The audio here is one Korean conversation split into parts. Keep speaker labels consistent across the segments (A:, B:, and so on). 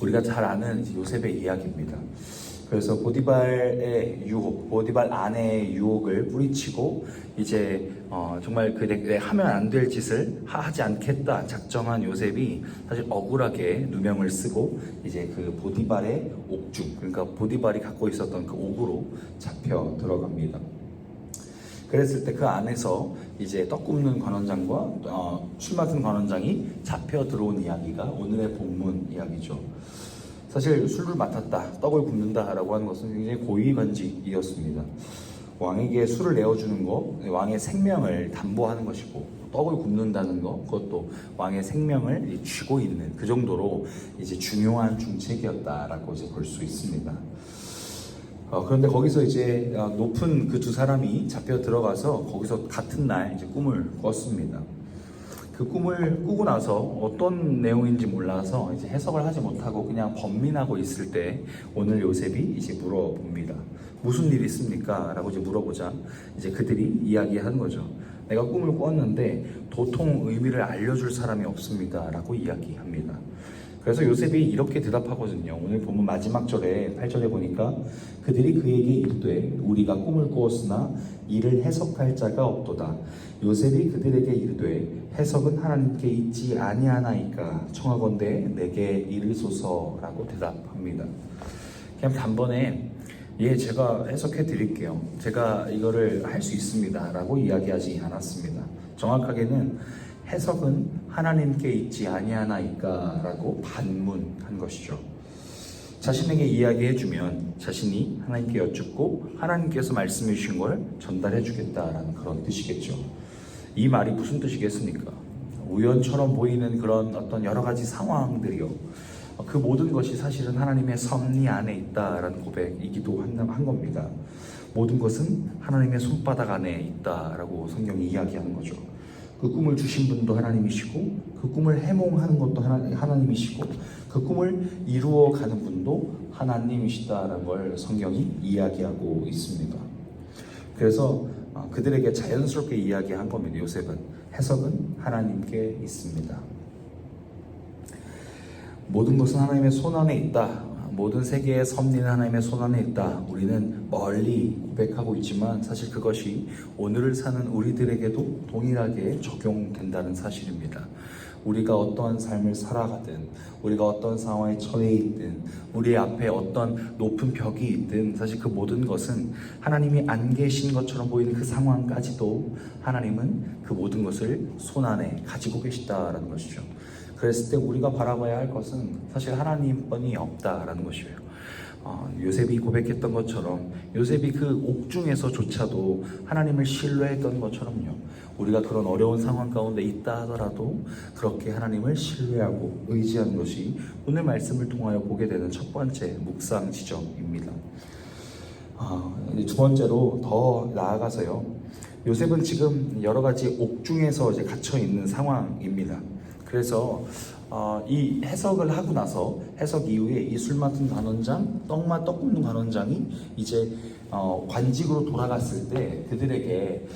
A: 우리가 잘 아는 이제 요셉의 이야기입니다. 그래서 보디발의 유혹, 보디발 아내의 유혹을 뿌리치고 이제 정말 내 하면 안 될 짓을 하지 않겠다 작정한 요셉이 사실 억울하게 누명을 쓰고 이제 그 보디발의 옥중, 그러니까 보디발이 갖고 있었던 그 옥으로 잡혀 들어갑니다. 그랬을 때 그 안에서 이제 떡 굽는 관원장과 술 맡은 관원장이 잡혀 들어온 이야기가 오늘의 본문 이야기죠. 사실 술을 맡았다, 떡을 굽는다라고 하는 것은 굉장히 고위관직이었습니다. 왕에게 술을 내어주는 것, 왕의 생명을 담보하는 것이고, 떡을 굽는다는 것, 그것도 왕의 생명을 쥐고 있는 그 정도로 이제 중요한 중책이었다라고 이제 볼 수 있습니다. 그런데 거기서 이제 높은 그 두 사람이 잡혀 들어가서 거기서 같은 날 이제 꿈을 꿨습니다. 그 꿈을 꾸고 나서 어떤 내용인지 몰라서 이제 해석을 하지 못하고 그냥 번민하고 있을 때 오늘 요셉이 이제 물어봅니다. 무슨 일이 있습니까? 라고 이제 물어보자 이제 그들이 이야기하는 거죠. 내가 꿈을 꿨는데 도통 의미를 알려줄 사람이 없습니다. 라고 이야기합니다. 그래서 요셉이 이렇게 대답하거든요. 오늘 본문 마지막 절에 8절에 보니까 그들이 그에게 이르되 우리가 꿈을 꾸었으나 이를 해석할 자가 없도다. 요셉이 그들에게 이르되 해석은 하나님께 있지 아니하나이까 청하건대 내게 이르소서라고 대답합니다. 그냥 단번에 제가 해석해 드릴게요. 제가 이거를 할 수 있습니다. 라고 이야기하지 않았습니다. 정확하게는 해석은 하나님께 있지 아니하나이까 라고 반문한 것이죠. 자신에게 이야기해주면 자신이 하나님께 여쭙고 하나님께서 말씀해 주신 걸 전달해 주겠다라는 그런 뜻이겠죠. 이 말이 무슨 뜻이겠습니까? 우연처럼 보이는 그런 어떤 여러 가지 상황들이요, 그 모든 것이 사실은 하나님의 섭리 안에 있다라는 고백이기도 한 겁니다. 모든 것은 하나님의 손바닥 안에 있다라고 성경이 이야기하는 거죠. 그 꿈을 주신 분도 하나님이시고 그 꿈을 해몽하는 것도 하나님이시고 그 꿈을 이루어가는 분도 하나님이시다라는 걸 성경이 이야기하고 있습니다. 그래서 그들에게 자연스럽게 이야기한 겁니다. 요셉은 해석은 하나님께 있습니다. 모든 것은 하나님의 손 안에 있다. 모든 세계의 섭리는 하나님의 손 안에 있다. 우리는 멀리 고백하고 있지만 사실 그것이 오늘을 사는 우리들에게도 동일하게 적용된다는 사실입니다. 우리가 어떠한 삶을 살아가든, 우리가 어떤 상황에 처해 있든, 우리 앞에 어떤 높은 벽이 있든 사실 그 모든 것은 하나님이 안 계신 것처럼 보이는 그 상황까지도 하나님은 그 모든 것을 손 안에 가지고 계시다라는 것이죠. 그랬을 때 우리가 바라봐야 할 것은 사실 하나님뿐이 없다라는 것이에요. 요셉이 고백했던 것처럼 요셉이 그 옥중에서조차도 하나님을 신뢰했던 것처럼요, 우리가 그런 어려운 상황 가운데 있다 하더라도 그렇게 하나님을 신뢰하고 의지하는 것이 오늘 말씀을 통하여 보게 되는 첫 번째 묵상 지점입니다. 두 번째로 더 나아가서요, 요셉은 지금 여러 가지 옥중에서 이제 갇혀 있는 상황입니다. 그래서 이 해석을 하고 나서 해석 이후에 이 술 맡은 관원장, 떡 굽는 관원장이 이제 관직으로 돌아갔을 때 그들에게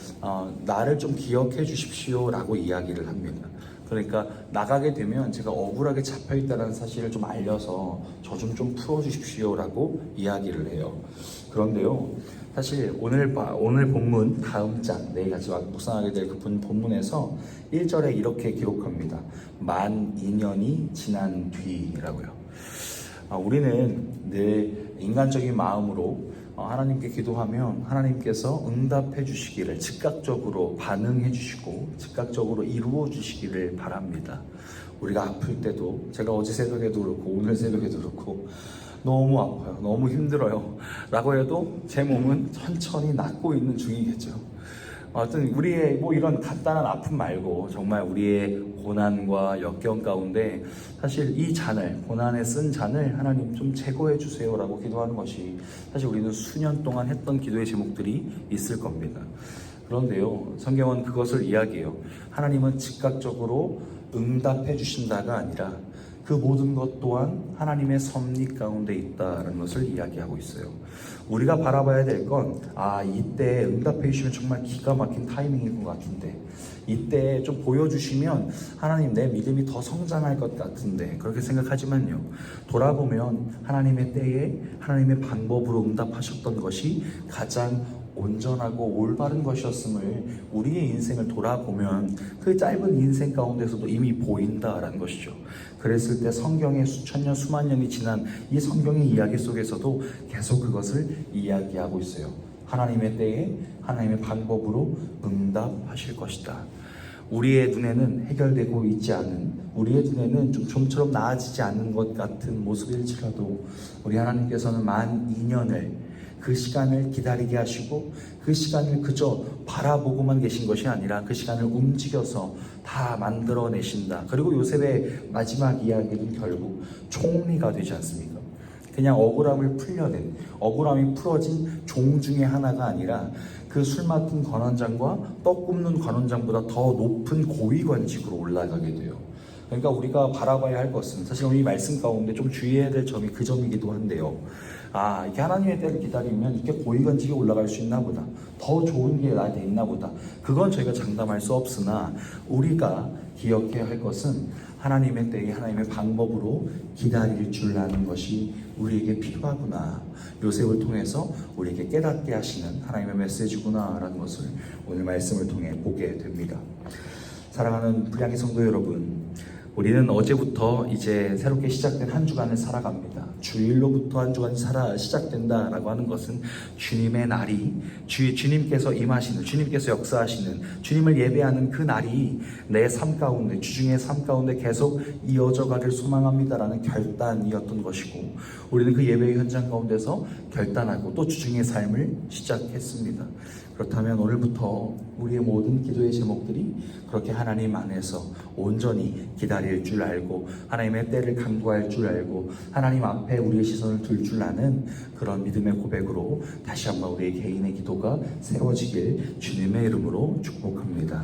A: 나를 좀 기억해 주십시오 라고 이야기를 합니다. 그러니까 나가게 되면 제가 억울하게 잡혀있다는 사실을 좀 알려서 저 좀 풀어주십시오 라고 이야기를 해요. 그런데요, 사실 오늘 본문 다음 장, 내일 같이 묵상하게 될 그 본문에서 1절에 이렇게 기록합니다. 만 2년이 지난 뒤라고요. 우리는 늘 인간적인 마음으로 하나님께 기도하면 하나님께서 응답해 주시기를, 즉각적으로 반응해 주시고 즉각적으로 이루어 주시기를 바랍니다. 우리가 아플 때도, 제가 어제 새벽에도 그렇고 오늘 새벽에도 그렇고 너무 아파요, 너무 힘들어요 라고 해도 제 몸은 천천히 낫고 있는 중이겠죠. 하여튼 우리의 이런 간단한 아픔 말고 정말 우리의 고난과 역경 가운데 사실 이 잔을, 고난에 쓴 잔을 하나님 좀 제거해 주세요 라고 기도하는 것이 사실 우리는 수년 동안 했던 기도의 제목들이 있을 겁니다. 그런데요, 성경은 그것을 이야기해요. 하나님은 즉각적으로 응답해 주신다가 아니라 그 모든 것 또한 하나님의 섭리 가운데 있다라는 것을 이야기하고 있어요. 우리가 바라봐야 될 건, 이때 응답해 주시면 정말 기가 막힌 타이밍인 것 같은데, 이때 좀 보여주시면 하나님 내 믿음이 더 성장할 것 같은데, 그렇게 생각하지만요, 돌아보면 하나님의 때에 하나님의 방법으로 응답하셨던 것이 가장 온전하고 올바른 것이었음을 우리의 인생을 돌아보면 그 짧은 인생 가운데서도 이미 보인다라는 것이죠. 그랬을 때 성경의 수천 년 수만 년이 지난 이 성경의 이야기 속에서도 계속 그것을 이야기하고 있어요. 하나님의 때에 하나님의 방법으로 응답하실 것이다. 우리의 눈에는 해결되고 있지 않은, 우리의 눈에는 좀처럼 나아지지 않는 것 같은 모습일지라도 우리 하나님께서는 12,000년을 그 시간을 기다리게 하시고 그 시간을 그저 바라보고만 계신 것이 아니라 그 시간을 움직여서 다 만들어내신다. 그리고 요셉의 마지막 이야기는 결국 총리가 되지 않습니까? 그냥 억울함을 풀려낸, 억울함이 풀어진 종 중에 하나가 아니라 그 술 맡은 관원장과 떡 굽는 관원장보다 더 높은 고위관직으로 올라가게 돼요. 그러니까 우리가 바라봐야 할 것은, 사실 오늘 이 말씀 가운데 좀 주의해야 될 점이 그 점이기도 한데요. 이게 하나님의 때를 기다리면 이렇게 고위관직에 올라갈 수 있나 보다, 더 좋은 게 나한테 있나 보다, 그건 저희가 장담할 수 없으나 우리가 기억해야 할 것은 하나님의 때에 하나님의 방법으로 기다릴 줄 아는 것이 우리에게 필요하구나, 요셉을 통해서 우리에게 깨닫게 하시는 하나님의 메시지구나 라는 것을 오늘 말씀을 통해 보게 됩니다. 사랑하는 불량의 성도 여러분, 우리는 어제부터 이제 새롭게 시작된 한 주간을 살아갑니다. 주일로부터 한 주간이 시작된다라고 하는 것은 주님의 날이, 주님께서 임하시는, 주님께서 역사하시는, 주님을 예배하는 그 날이 내 삶 가운데, 주중의 삶 가운데 계속 이어져 가길 소망합니다라는 결단이었던 것이고, 우리는 그 예배의 현장 가운데서 결단하고 또 주중의 삶을 시작했습니다. 그렇다면 오늘부터 우리의 모든 기도의 제목들이 그렇게 하나님 안에서 온전히 기다릴 줄 알고 하나님의 때를 간구할 줄 알고 하나님 앞에 우리의 시선을 둘 줄 아는 그런 믿음의 고백으로 다시 한번 우리의 개인의 기도가 세워지길 주님의 이름으로 축복합니다.